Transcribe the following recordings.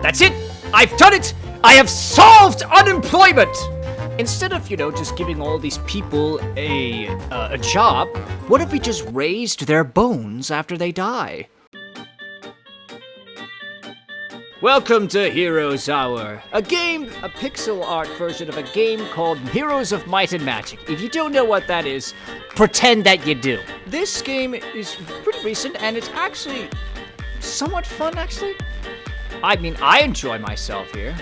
That's it! I've done it! I have solved unemployment! Instead of, just giving all these people a job, what if we just raised their bones after they die? Welcome to Heroes Hour, a pixel art version of a game called Heroes of Might and Magic. If you don't know what that is, pretend that you do. This game is pretty recent, and it's actually somewhat fun, actually. I mean, I enjoy myself here.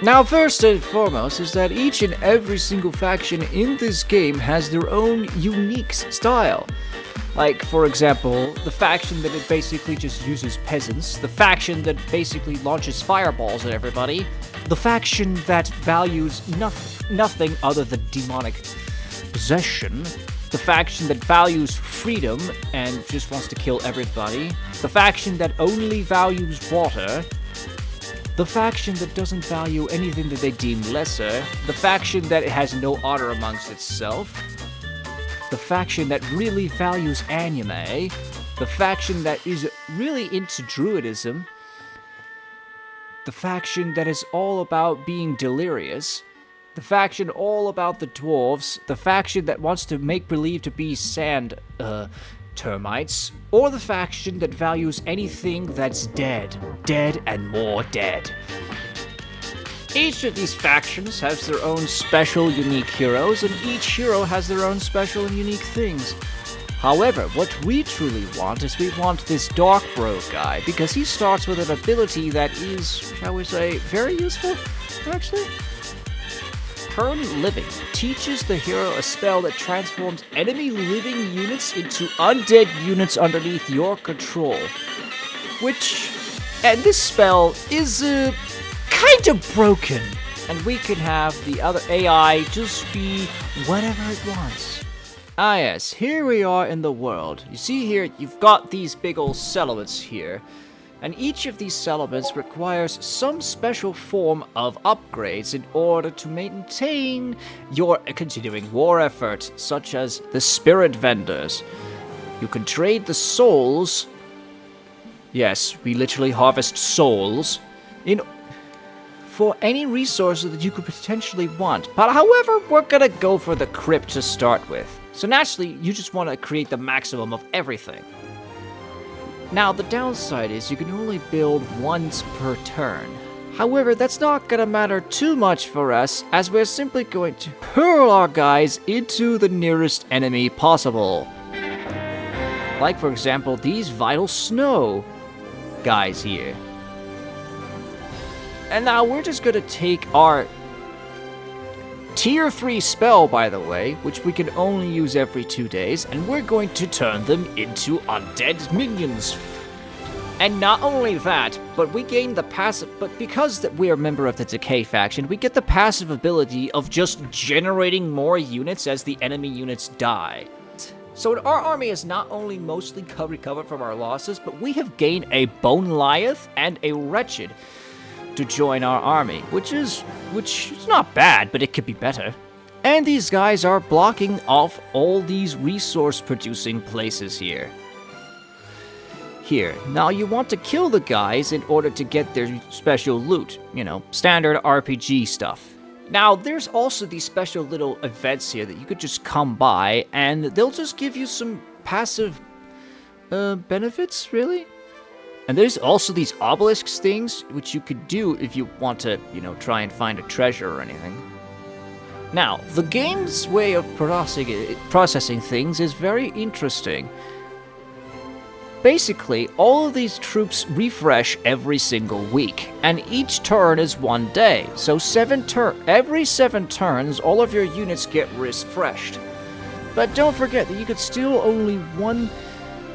Now, first and foremost is that each and every single faction in this game has their own unique style. Like, for example, the faction that it basically just uses peasants, the faction that basically launches fireballs at everybody, the faction that values nothing other than demonic possession, the faction that values freedom and just wants to kill everybody, the faction that only values water, the faction that doesn't value anything that they deem lesser, the faction that has no honor amongst itself, the faction that really values anime, the faction that is really into druidism, the faction that is all about being delirious, the faction all about the dwarves, the faction that wants to make believe to be sand termites, or the faction that values anything that's dead and more dead. Each of these factions has their own special, unique heroes, and each hero has their own special and unique things. However, what we truly want is we want this Dark Bro guy, because he starts with an ability that is, shall we say, very useful, actually. Turn Living teaches the hero a spell that transforms enemy living units into undead units underneath your control. And this spell is, kind of broken, and we can have the other AI just be whatever it wants. Ah yes, here we are in the world. You see here, you've got these big old settlements here, and each of these settlements requires some special form of upgrades in order to maintain your continuing war effort, such as the spirit vendors. You can trade the souls. Yes, we literally harvest souls for any resources that you could potentially want. But however, we're gonna go for the crypt to start with. So naturally, you just want to create the maximum of everything. Now, the downside is you can only build once per turn. However, that's not gonna matter too much for us, as we're simply going to hurl our guys into the nearest enemy possible. Like, for example, these Vital Snow guys here. And now we're just gonna take our tier 3 spell, by the way, which we can only use every 2 days, and we're going to turn them into undead minions. And not only that, but we gain the passive, but because that we are a member of the Decay faction, we get the passive ability of just generating more units as the enemy units die. So our army is not only mostly recovered from our losses, but we have gained a Bone Liath and a Wretched to join our army, which is not bad, but it could be better. And these guys are blocking off all these resource-producing places here. Now you want to kill the guys in order to get their special loot, standard RPG stuff. Now, there's also these special little events here that you could just come by, and they'll just give you some passive benefits, really. And there's also these obelisks things, which you could do if you want to, try and find a treasure or anything. Now, the game's way of processing things is very interesting. Basically, all of these troops refresh every single week, and each turn is 1 day. So every 7 turns, all of your units get refreshed. But don't forget that you could still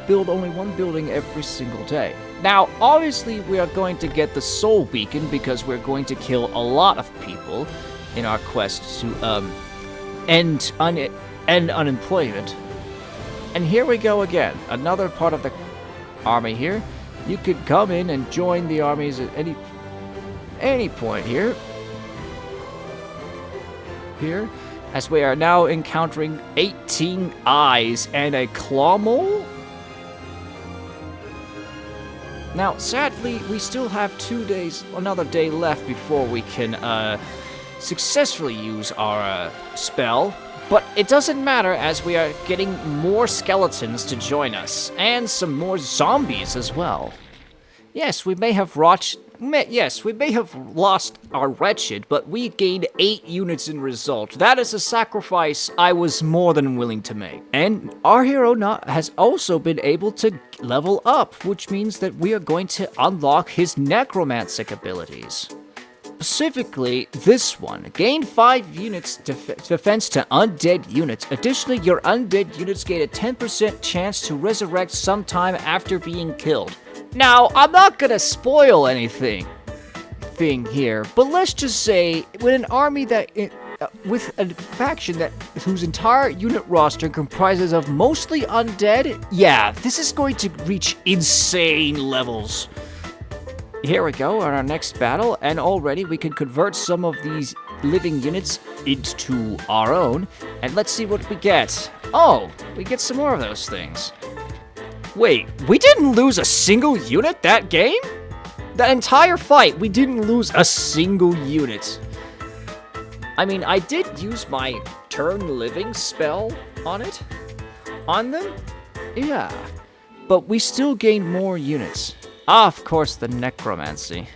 build only one building every single day. Now, obviously, we are going to get the Soul Beacon because we're going to kill a lot of people in our quest to end unemployment. And here we go again, another part of the army here. You could come in and join the armies at any point here, as we are now encountering 18 eyes and a claw mole. Now, sadly, we still have another day left before we can successfully use our spell. But it doesn't matter, as we are getting more skeletons to join us, and some more zombies as well. Yes, we may have lost our wretched, but we gained 8 units in result. That is a sacrifice I was more than willing to make. And our hero has also been able to level up, which means that we are going to unlock his necromancy abilities. Specifically, this one. Gain 5 units defense to undead units. Additionally, your undead units gain a 10% chance to resurrect sometime after being killed. Now, I'm not gonna spoil anything here, but let's just say, with an army with a faction whose entire unit roster comprises of mostly undead, yeah, this is going to reach insane levels. Here we go on our next battle, and already we can convert some of these living units into our own, and let's see what we get. Oh, we get some more of those things. Wait, we didn't lose a single unit that game? That entire fight, we didn't lose a single unit. I mean, I did use my turn living spell on them? Yeah, but we still gained more units. Ah, of course, the necromancy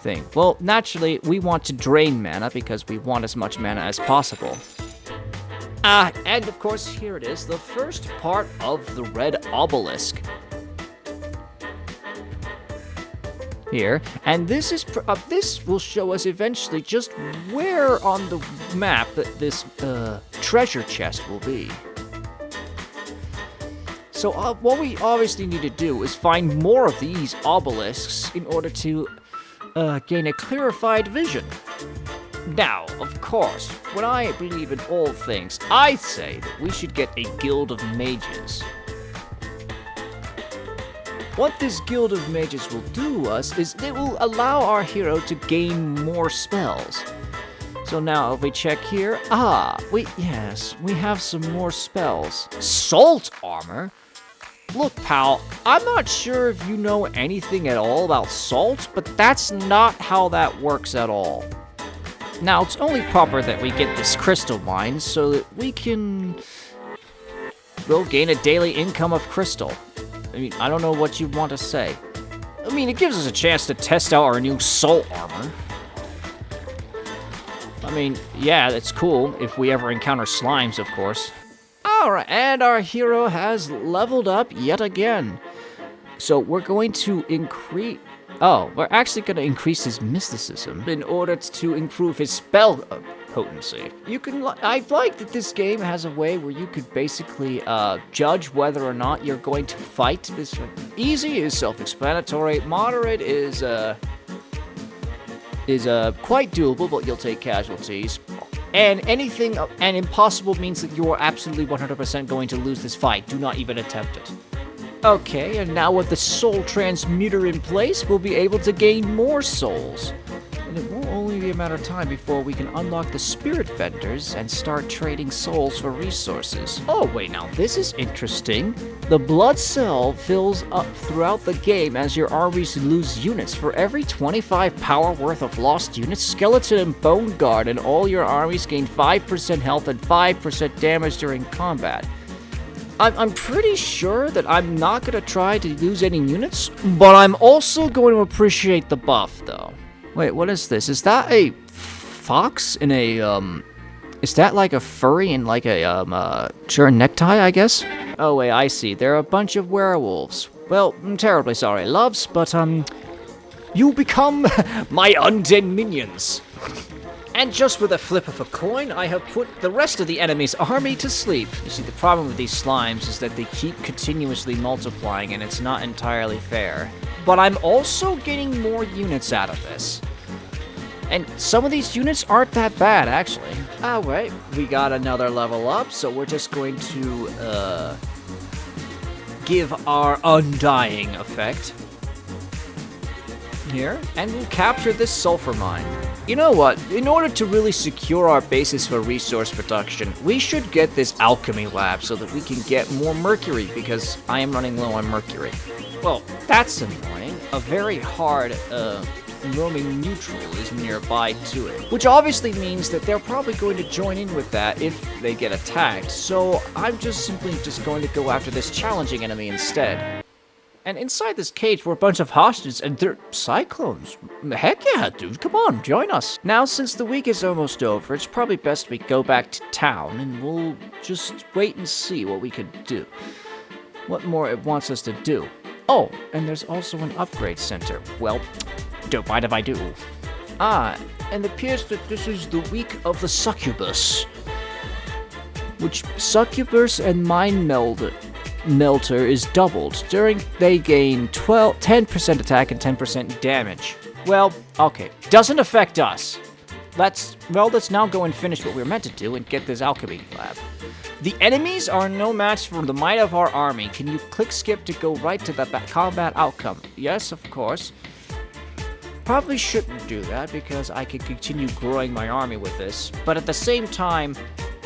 thing. Well, naturally, we want to drain mana because we want as much mana as possible. And of course, here it is, the first part of the red obelisk. Here, and this will show us eventually just where on the map that this treasure chest will be. So what we obviously need to do is find more of these obelisks in order to gain a clarified vision. Now, of course, when I believe in all things, I say that we should get a guild of mages. What this guild of mages will do us is it will allow our hero to gain more spells. So now if we check here, we have some more spells. Salt armor? Look, pal, I'm not sure if you know anything at all about salt, but that's not how that works at all. Now, it's only proper that we get this crystal mine so that we can, gain a daily income of crystal. I mean, I don't know what you want to say. I mean, it gives us a chance to test out our new salt armor. I mean, yeah, that's cool if we ever encounter slimes, of course. Alright, and our hero has leveled up yet again. So we're going to we're actually going to increase his mysticism in order to improve his spell potency. I like that this game has a way where you could basically judge whether or not you're going to fight this. Easy is self-explanatory. Moderate is quite doable, but you'll take casualties. And impossible means that you are absolutely 100% going to lose this fight. Do not even attempt it. Okay, and now with the soul transmuter in place, we'll be able to gain more souls. And it won't only be a matter of time before we can unlock the spirit vendors and start trading souls for resources. Oh wait, now this is interesting. The blood cell fills up throughout the game as your armies lose units. For every 25 power worth of lost units, skeleton and bone guard and all your armies gain 5% health and 5% damage during combat. I'm pretty sure that I'm not going to try to lose any units, but I'm also going to appreciate the buff, though. Wait, what is this? Is that a fox in a, is that like a furry in like a, sure, necktie, I guess? Oh, wait, I see. There are a bunch of werewolves. Well, I'm terribly sorry, loves, but, you become my undead minions. And just with a flip of a coin, I have put the rest of the enemy's army to sleep. You see, the problem with these slimes is that they keep continuously multiplying, and it's not entirely fair. But I'm also getting more units out of this. And some of these units aren't that bad, actually. Alright, we got another level up, so we're just going to, give our undying effect here, and we'll capture this sulfur mine. You know what? In order to really secure our basis for resource production, we should get this alchemy lab so that we can get more mercury, because I am running low on mercury. Well, that's annoying. A very hard, roaming neutral is nearby to it. Which obviously means that they're probably going to join in with that if they get attacked. So I'm just simply going to go after this challenging enemy instead. And inside this cage were a bunch of hostages, and they're cyclones. Heck yeah, dude, come on, join us. Now, since the week is almost over, it's probably best we go back to town, and we'll just wait and see what we could do. What more it wants us to do. Oh, and there's also an upgrade center. Well, don't mind if I do. Ah, and it appears that this is the week of the succubus. Which succubus and mind melter is doubled. During they gain 10% attack and 10% damage. Well, okay. Doesn't affect us. Let's now go and finish what we were meant to do and get this alchemy lab. The enemies are no match for the might of our army. Can you click skip to go right to the combat outcome? Yes, of course. Probably shouldn't do that because I could continue growing my army with this, but at the same time,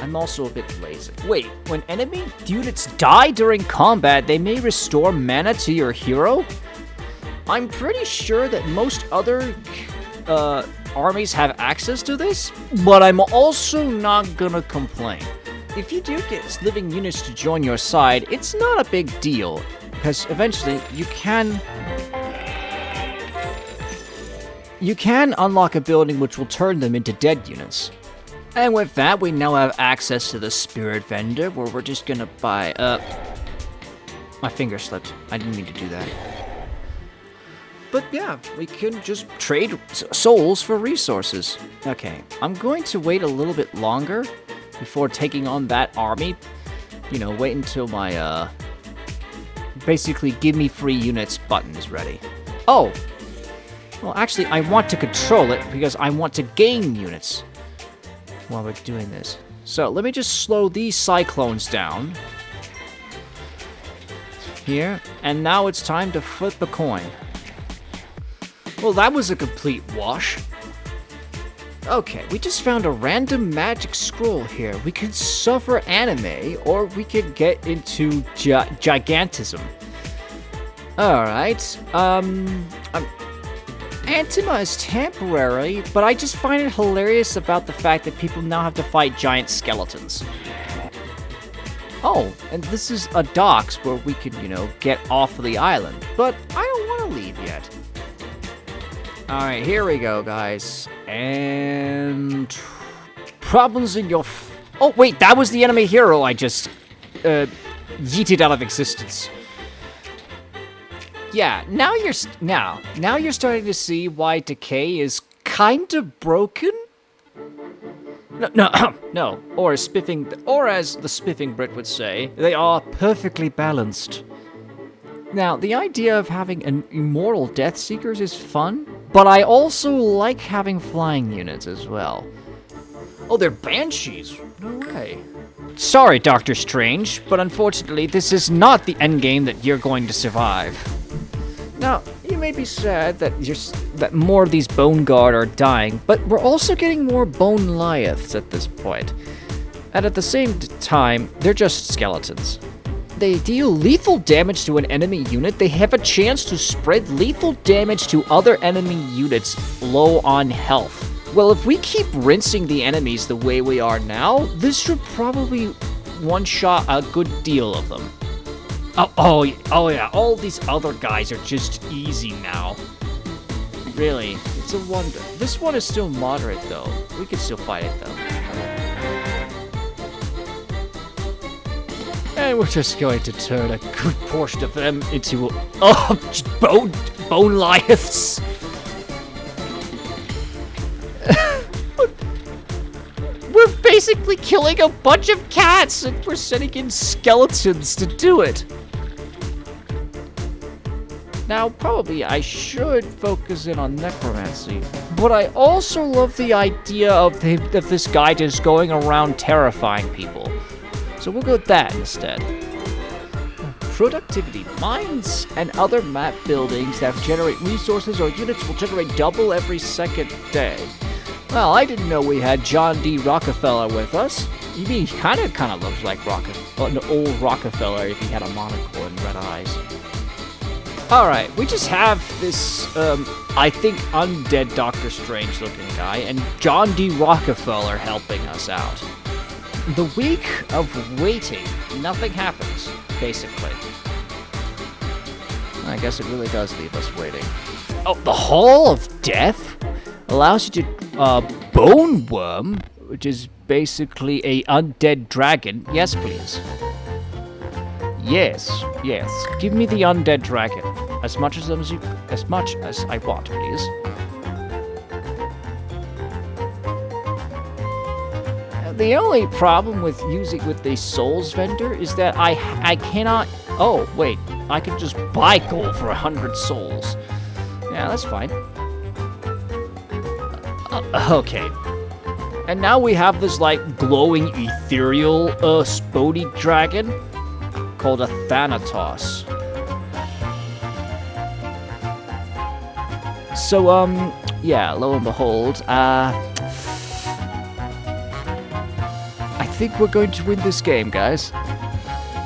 I'm also a bit lazy. Wait, when enemy units die during combat, they may restore mana to your hero? I'm pretty sure that most other armies have access to this, but I'm also not gonna complain. If you do get living units to join your side, it's not a big deal, because eventually you can unlock a building which will turn them into dead units. And with that, we now have access to the spirit vendor, where we're just gonna buy, my finger slipped. I didn't mean to do that. But yeah, we can just trade souls for resources. Okay, I'm going to wait a little bit longer before taking on that army. You know, wait until my, basically give me free units button is ready. Oh! Well, actually, I want to control it because I want to gain units while we're doing this. So, let me just slow these cyclones down. Here. And now it's time to flip a coin. Well, that was a complete wash. Okay, we just found a random magic scroll here. We could suffer anime, or we could get into gigantism. Alright, Antima is temporary, but I just find it hilarious about the fact that people now have to fight giant skeletons. Oh, and this is a docks where we could, you know, get off of the island, but I don't want to leave yet. Alright, here we go, guys. And problems in your... Oh, wait, that was the enemy hero I just yeeted out of existence. Yeah, now you're starting to see why decay is kind of broken. No. Or as the spiffing Brit would say, they are perfectly balanced. Now, the idea of having an immortal Death Seekers is fun, but I also like having flying units as well. Oh, they're banshees. No way. Sorry, Doctor Strange, but unfortunately, this is not the endgame that you're going to survive. Now, you may be sad that more of these Bone Guard are dying, but we're also getting more Bone Lyeths at this point. And at the same time, they're just skeletons. They deal lethal damage to an enemy unit. They have a chance to spread lethal damage to other enemy units low on health. Well, if we keep rinsing the enemies the way we are now, this should probably one-shot a good deal of them. Oh yeah, all these other guys are just easy now. Really, it's a wonder. This one is still moderate, though. We can still fight it, though. And we're just going to turn a good portion of them into, bone Lyeths. We're basically killing a bunch of cats, and we're sending in skeletons to do it. Now, probably I should focus in on Necromancy, but I also love the idea of this guy just going around terrifying people. So we'll go with that instead. Productivity. Mines and other map buildings that generate resources or units will generate double every second day. Well, I didn't know we had John D. Rockefeller with us. He kind of looks like an old Rockefeller if he had a monocle and red eyes. Alright, we just have this, I think undead Doctor Strange looking guy and John D. Rockefeller helping us out. The week of waiting, nothing happens, basically. I guess it really does leave us waiting. Oh, the Hall of Death allows you to, Bone Worm, which is basically a undead dragon. Yes, please. Yes, give me the undead dragon. As much as I want, please. The only problem with using with the souls vendor is that I cannot. Oh wait, I can just buy gold for 100 souls. Yeah, that's fine. Okay. And now we have this like glowing ethereal spody dragon called a Thanatos. So yeah, lo and behold, I think we're going to win this game, guys.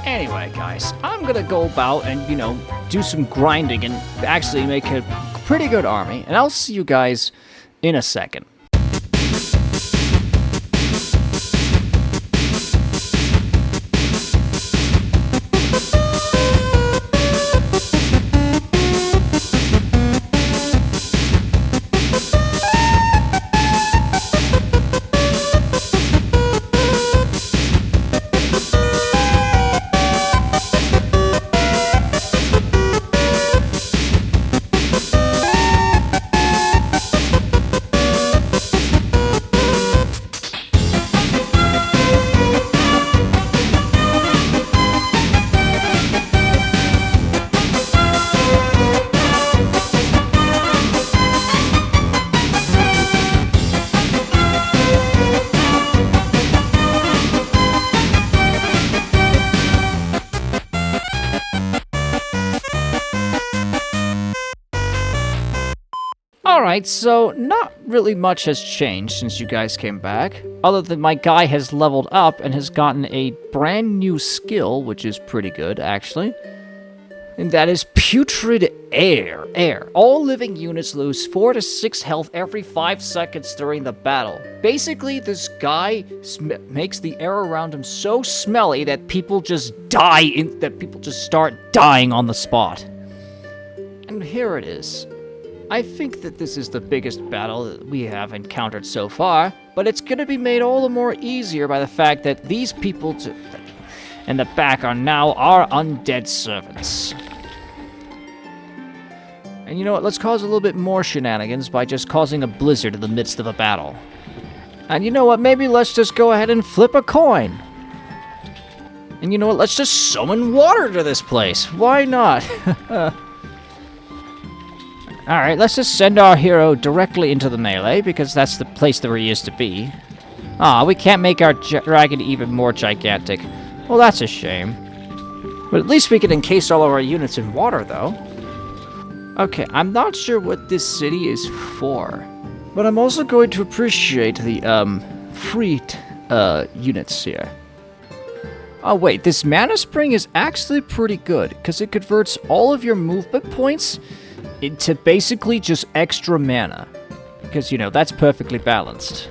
Anyway, guys, I'm gonna go about and, you know, do some grinding and actually make a pretty good army, and I'll see you guys in a second. Alright, so not really much has changed since you guys came back, other than my guy has leveled up and has gotten a brand new skill, which is pretty good, actually. And that is Putrid Air. All living units lose 4 to 6 health every 5 seconds during the battle. Basically, this guy makes the air around him so smelly that people just start dying on the spot. And here it is. I think that this is the biggest battle that we have encountered so far, but it's going to be made all the more easier by the fact that these people in the back are now our undead servants. And you know what, let's cause a little bit more shenanigans by just causing a blizzard in the midst of a battle. And you know what, maybe let's just go ahead and flip a coin. And you know what, let's just summon water to this place. Why not? Alright, let's just send our hero directly into the melee, because that's the place that he is to be. Aw, we can't make our dragon even more gigantic. Well, that's a shame. But at least we can encase all of our units in water, though. Okay, I'm not sure what this city is for. But I'm also going to appreciate the, free units here. Oh wait, this mana spring is actually pretty good, because it converts all of your movement points into basically just extra mana. Because, you know, that's perfectly balanced.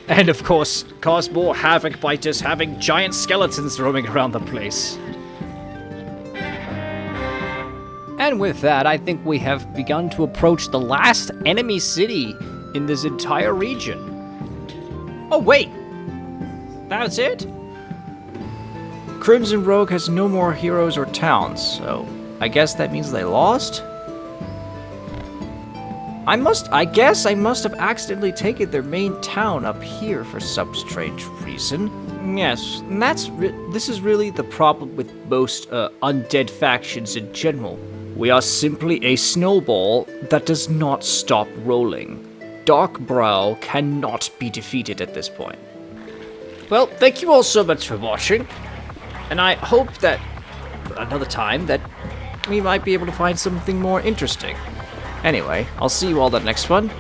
And of course, cause more havoc by just having giant skeletons roaming around the place. And with that, I think we have begun to approach the last enemy city in this entire region. Oh wait! That's it? Crimson Rogue has no more heroes or towns, so I guess that means they lost? I guess I must have accidentally taken their main town up here for some strange reason. Yes, and this is really the problem with most undead factions in general. We are simply a snowball that does not stop rolling. Darkbrow cannot be defeated at this point. Well, thank you all so much for watching, and I hope that another time that we might be able to find something more interesting. Anyway, I'll see you all the next one.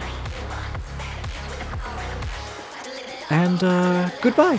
And, goodbye.